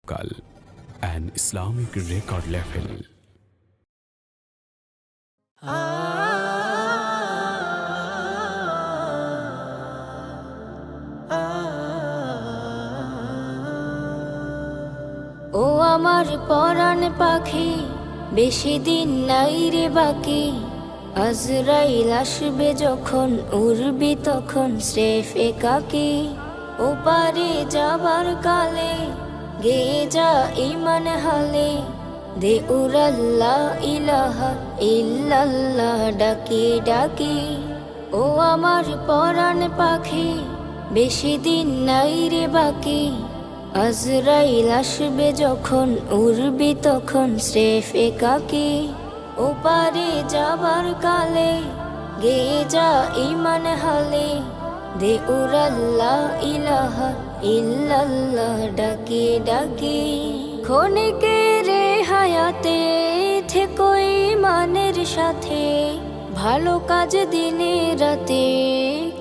কাল an Islamic record label. ও আমার পরাণ পাখি, বেশি দিন নাই রে বাকি। আজরাইল আসবে যখন, উড়বি তখন স্রেফ একাকী। ও পারে যাবার কালে, গেয়ে যা ইমান হালে। দে উরাল্লাহ ইলাহা ইল্লাল্লাহ ডাকি ডাকি। ও আমার পরাণ পাখি, বেশি দিন নাই রে বাকি। আজরাইল আসবে যখন, উড়বি তখন স্রেফ একাকী। ও পারে যাবার কালে, গেয়ে যা ইমান হালে। দে উরাল্লাহ ইলাহা ইল্লাল্লাহ ডাকি ডাকি। ক্ষণিকে রে হায়াতে থেকো ইমানের সাথে। ভালো কাজ দিনে রাতে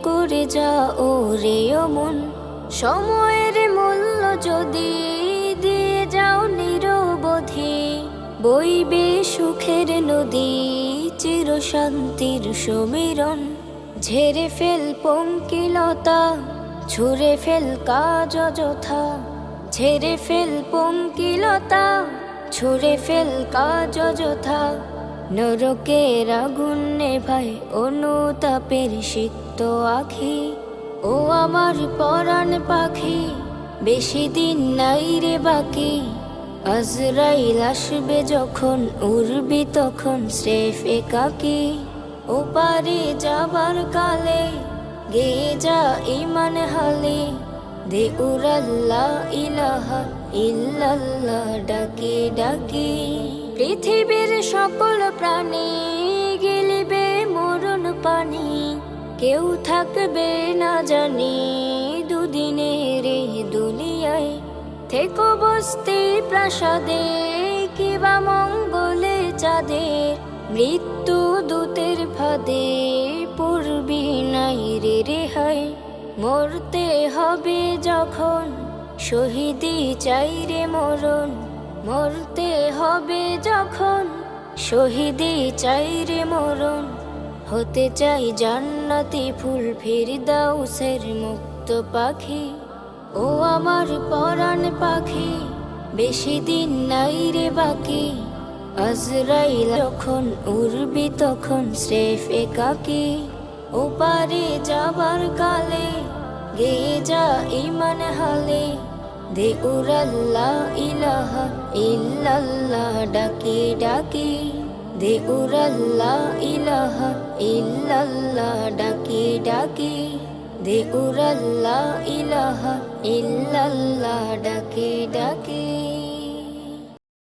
করে যা ও রে মন। সময়ের মূল্য যদি দিয়ে যাও নিরবধি, বইবে সুখের নদী চির শান্তির সমীরণ। ঝেড়ে ফেল পঙ্কিলতা, ছুঁড়ে ফেল কাজ অযথা। ঝেড়ে ফেল পঙ্কিলতা, ছুঁড়ে ফেল কাজ অযথা। নরকের আগুন নেভায় অনুতাপের সিক্ত আখি। ও আমার পরাণ পাখি, বেশি দিন নাই রে বাকি। আজরাইল আসবে যখন, উড়বি তখন স্রেফ একাকী। ও পারে যাবার কালে, গেয়ে যা ইমান হালে। দে উরাল্লাহ ইলাহা ইল্লাল্লাহ ডাকি ডাকি। পৃথিবীর সকল প্রাণী গিলিবে মরণ পানি। কেউ থাকবে না জানি দুদিনের এই দুনিয়ায়। থেকো বস্তি প্রাসাদে, কিবা মঙ্গলে চাঁদের। মৃত্যু দূতের ফাঁদে পড়বি নাই রে রেহাই। মরতে হবে যখন, শহীদি চাই রে মরণ। মরতে হবে যখন, শহীদি চাই রে মরণ। হতে চাই জান্নাতি ফুল ফিরদাউসের মুক্ত পাখি। ও আমার পরাণ পাখি, বেশি দিন নাই রে বাকি। আজরাইল যখন, উড়বি তখন স্রেফ একাকী। ও পারে যাবার কালে, গেয়ে যা ইমান হালে। দে উরাল্লাহ ইলাহা ইল্লাল্লাহ ডাকি ডাকি। দে উরাল্লাহ ইলাহা ইল্লাল্লাহ ডাকি ডাকি। দে উরাল্লাহ ইলাহা ইল্লাল্লাহ ডাকি ডাকি।